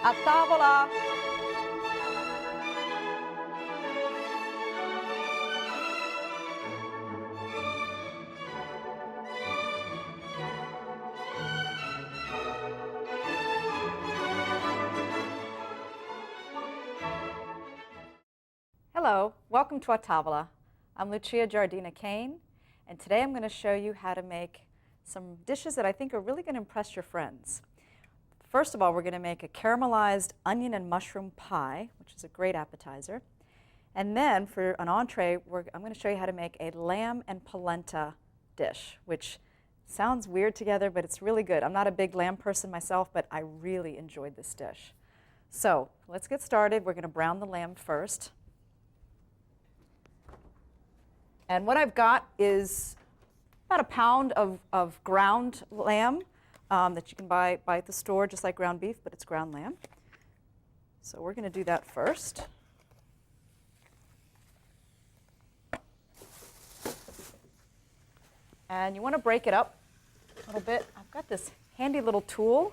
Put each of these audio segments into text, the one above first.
A tavola! Hello, welcome to A Tavola. I'm Lucia Giardina Kane, and today I'm going to show you how to make some dishes that I think are really going to impress your friends. First of all, we're going to make a caramelized onion and mushroom pie, which is a great appetizer. And then for an entree, I'm going to show you how to make a lamb and polenta dish, which sounds weird together, but it's really good. I'm not a big lamb person myself, but I really enjoyed this dish. So let's get started. We're going to brown the lamb first. And what I've got is about a pound of ground lamb that you can buy at the store, just like ground beef, but it's ground lamb. So we're going to do that first. And you want to break it up a little bit. I've got this handy little tool.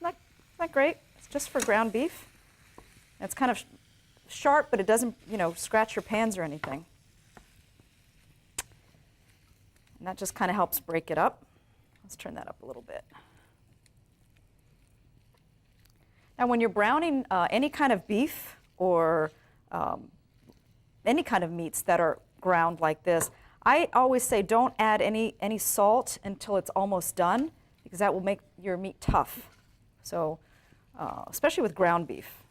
Isn't that great? It's just for ground beef. And it's kind of sharp, but it doesn't, scratch your pans or anything. And that just kind of helps break it up. Let's turn that up a little bit. Now, when you're browning any kind of beef or any kind of meats that are ground like this, I always say don't add any salt until it's almost done, because that will make your meat tough. So, especially with ground beef.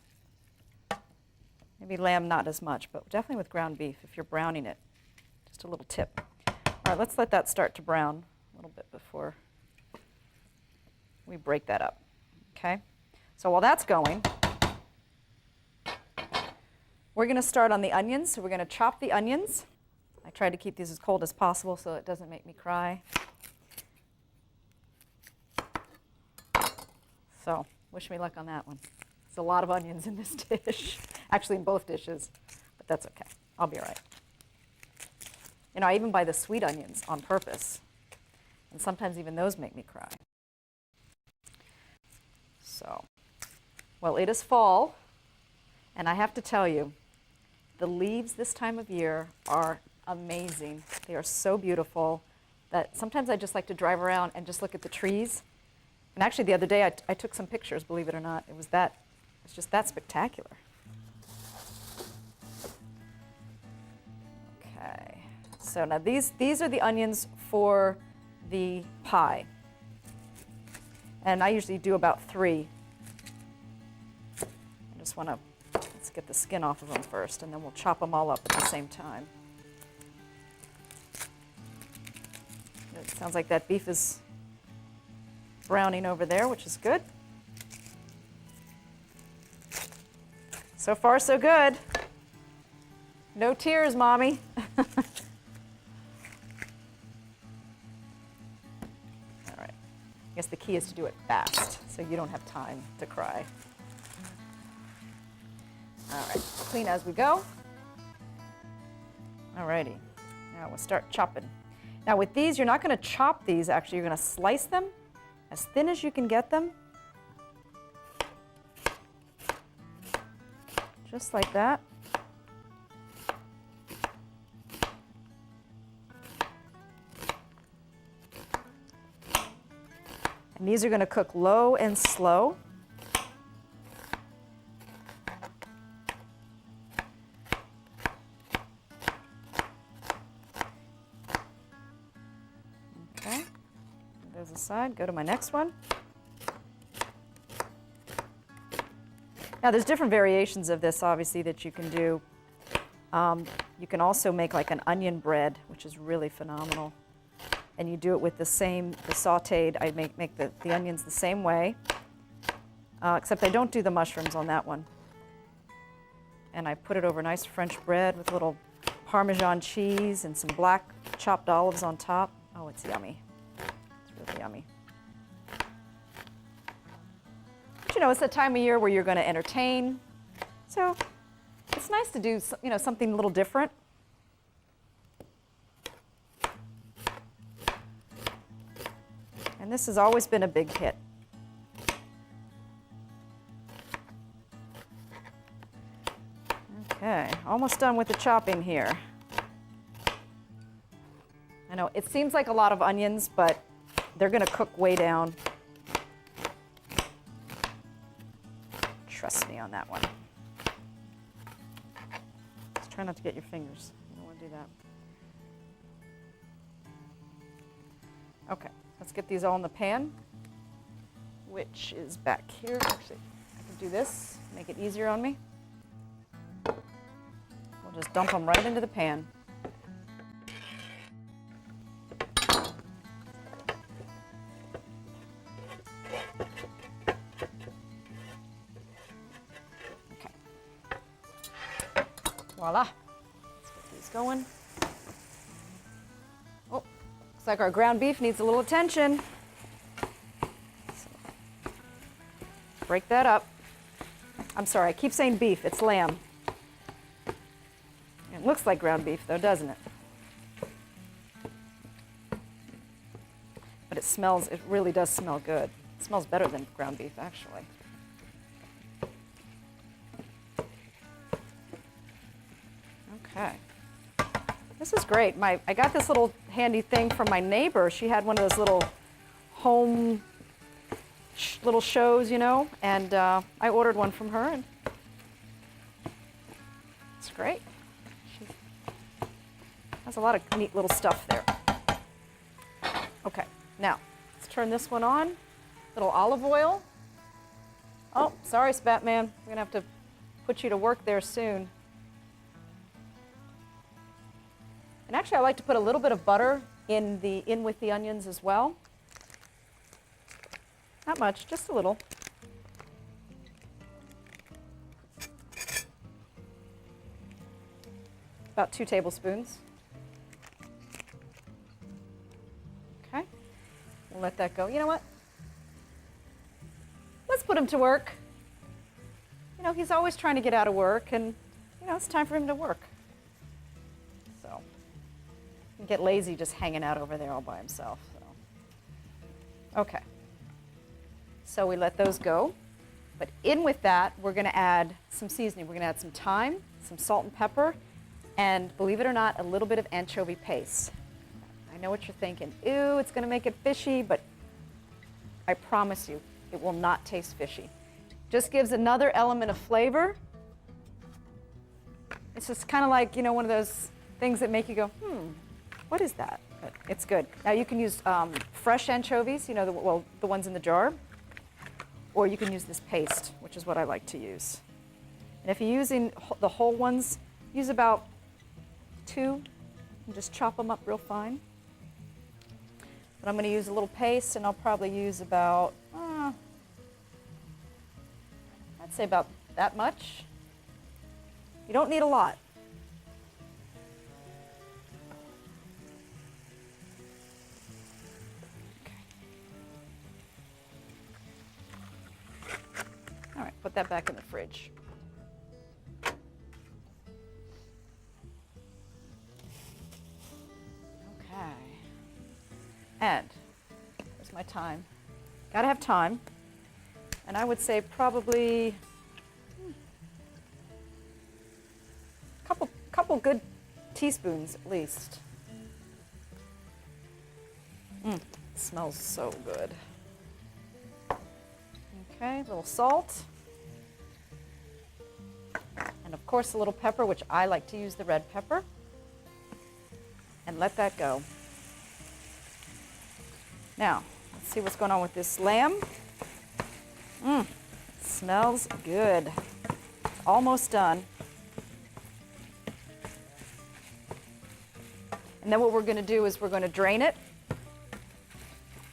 Maybe lamb not as much, but definitely with ground beef if you're browning it. Just a little tip. All right, let's let that start to brown a little bit before we break that up, okay? So while that's going, we're going to start on the onions. So we're going to chop the onions. I tried to keep these as cold as possible so it doesn't make me cry. So wish me luck on that one. There's a lot of onions in this dish, actually in both dishes, but that's okay. I'll be all right. I even buy the sweet onions on purpose, and sometimes even those make me cry. So, well, it is fall, and I have to tell you, the leaves this time of year are amazing. They are so beautiful that sometimes I just like to drive around and just look at the trees. And actually, the other day I took some pictures, believe it or not. It's just that spectacular. Okay. So now these are the onions for the pie. And I usually do about 3. I just want to, let's get the skin off of them first, and then we'll chop them all up at the same time. It sounds like that beef is browning over there, which is good. So far, so good. No tears, Mommy. I guess the key is to do it fast, so you don't have time to cry. All right, clean as we go. All righty, now we'll start chopping. Now with these, you're not going to chop these, actually. You're going to slice them as thin as you can get them. Just like that. And these are going to cook low and slow. Okay, those aside, go to my next one. Now there's different variations of this, obviously, that you can do. You can also make like an onion bread, which is really phenomenal. And you do it with the sauteed. I make the onions the same way, except I don't do the mushrooms on that one. And I put it over nice French bread with a little Parmesan cheese and some black chopped olives on top. Oh, it's yummy. It's really yummy. But it's that time of year where you're going to entertain. So it's nice to do, something a little different. And this has always been a big hit. Okay, almost done with the chopping here. I know it seems like a lot of onions, but they're going to cook way down. Trust me on that one. Just try not to get your fingers. You don't want to do that. Okay, let's get these all in the pan, which is back here. Actually, I can do this, make it easier on me. We'll just dump them right into the pan. Voila. Let's get these going. Oh, looks like our ground beef needs a little attention. So, break that up. I'm sorry, I keep saying beef, it's lamb. It looks like ground beef though, doesn't it? But it really does smell good. It smells better than ground beef, actually. Okay. This is great. I got this little handy thing from my neighbor. She had one of those little home little shows, you know, and I ordered one from her, and it's great. She has a lot of neat little stuff there. Okay, now let's turn this one on. Little olive oil. Oh, sorry, Spatman. We're gonna have to put you to work there soon. And actually, I like to put a little bit of butter in with the onions as well. Not much, just a little. About 2 tablespoons. Okay, we'll let that go. You know what? Let's put him to work. You know, he's always trying to get out of work, and you know, it's time for him to work. So. Get lazy just hanging out over there all by himself. So. Okay. So we let those go. But in with that, we're going to add some seasoning. We're going to add some thyme, some salt and pepper, and believe it or not, a little bit of anchovy paste. I know what you're thinking. Ew, it's going to make it fishy, but I promise you, it will not taste fishy. Just gives another element of flavor. It's just kind of like, you know, one of those things that make you go, what is that? But it's good. Now you can use fresh anchovies, you know, the ones in the jar, or you can use this paste, which is what I like to use. And if you're using the whole ones, use about 2 and just chop them up real fine. But I'm going to use a little paste, and I'll probably use about, I'd say about that much. You don't need a lot. All right, put that back in the fridge. Okay. And here's my thyme. Gotta have thyme. And I would say probably couple good teaspoons at least. It smells so good. Okay, a little salt. And of course a little pepper, which I like to use the red pepper. And let that go. Now, let's see what's going on with this lamb. Smells good. It's almost done. And then what we're going to do is we're going to drain it.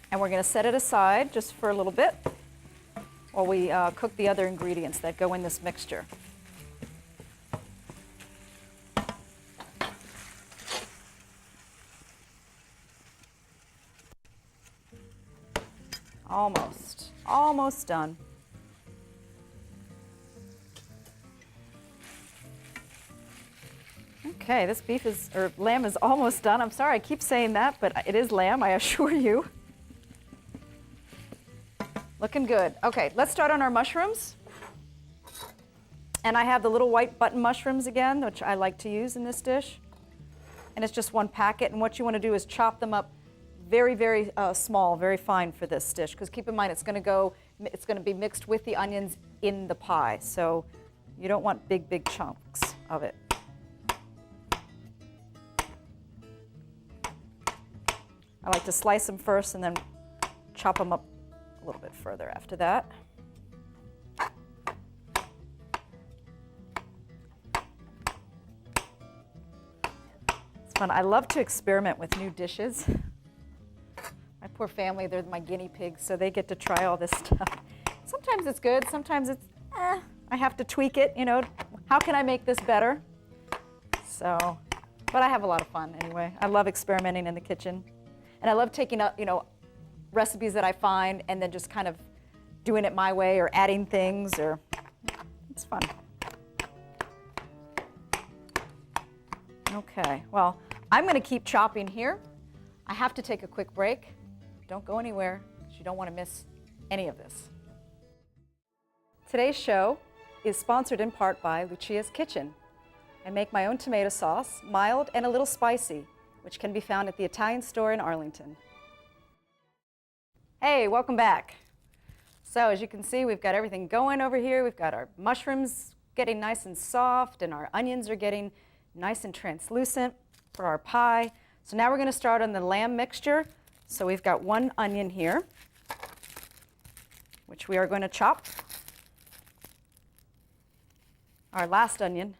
And we're going to set it aside just for a little bit while we cook the other ingredients that go in this mixture. Almost done. Okay, this lamb is almost done. I'm sorry I keep saying that, but it is lamb, I assure you. Looking good. Okay, let's start on our mushrooms. And I have the little white button mushrooms again, which I like to use in this dish. And it's just one packet, and what you want to do is chop them up very, very small, very fine for this dish, because keep in mind it's going to be mixed with the onions in the pie, so you don't want big, big chunks of it. I like to slice them first and then chop them up a little bit further after that. It's fun. I love to experiment with new dishes. My poor family, they're my guinea pigs, so they get to try all this stuff. Sometimes it's good, sometimes it's, I have to tweak it, you know, how can I make this better? So, but I have a lot of fun anyway. I love experimenting in the kitchen. And I love taking up, you know, recipes that I find and then just kind of doing it my way or adding things, or it's fun. Okay, well, I'm going to keep chopping here. I have to take a quick break. Don't go anywhere, because you don't want to miss any of this. Today's show is sponsored in part by Lucia's Kitchen. I make my own tomato sauce, mild and a little spicy, which can be found at the Italian store in Arlington. Hey, welcome back. So as you can see, we've got everything going over here. We've got our mushrooms getting nice and soft, and our onions are getting nice and translucent for our pie. So now we're going to start on the lamb mixture. So we've got one onion here, which we are going to chop. Our last onion.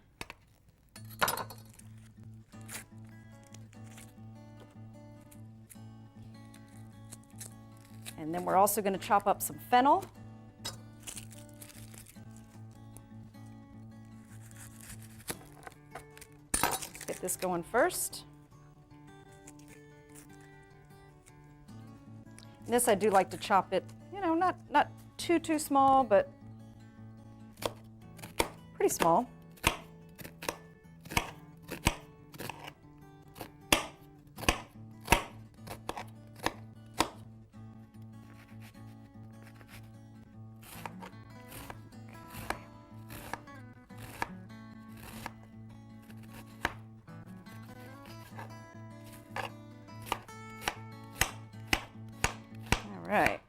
And then we're also going to chop up some fennel. Get this going first. And this I do like to chop it, you know, not too small, but pretty small. All right.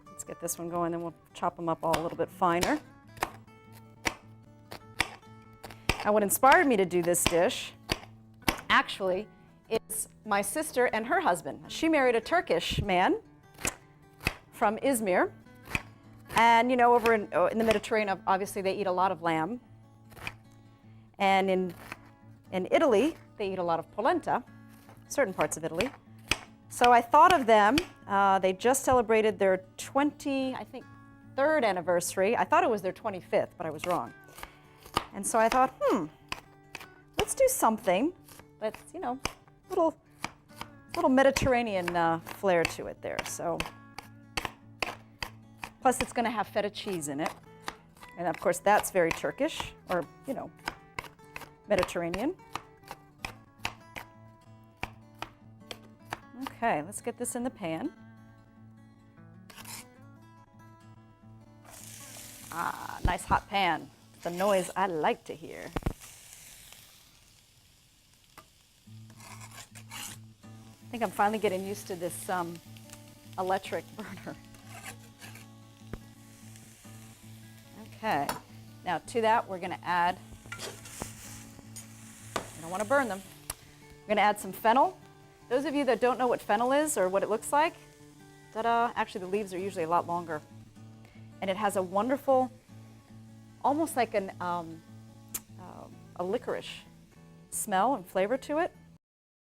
Let's get this one going, then we'll chop them up all a little bit finer. Now, what inspired me to do this dish, actually, is my sister and her husband. She married a Turkish man from Izmir. And, you know, over in the Mediterranean, obviously, they eat a lot of lamb. And in Italy, they eat a lot of polenta, certain parts of Italy. So I thought of them. They just celebrated their 3rd anniversary. I thought it was their 25th, but I was wrong. And so I thought, let's do something that's, you know, little Mediterranean flair to it there. So, plus it's going to have feta cheese in it. And of course, that's very Turkish, or, you know, Mediterranean. Okay, let's get this in the pan. Ah, nice hot pan. The noise I like to hear. I think I'm finally getting used to this electric burner. Okay, now to that we're going to add, I don't want to burn them, we're going to add some fennel. Those of you that don't know what fennel is or what it looks like, ta-da, actually the leaves are usually a lot longer. And it has a wonderful, almost like a licorice smell and flavor to it.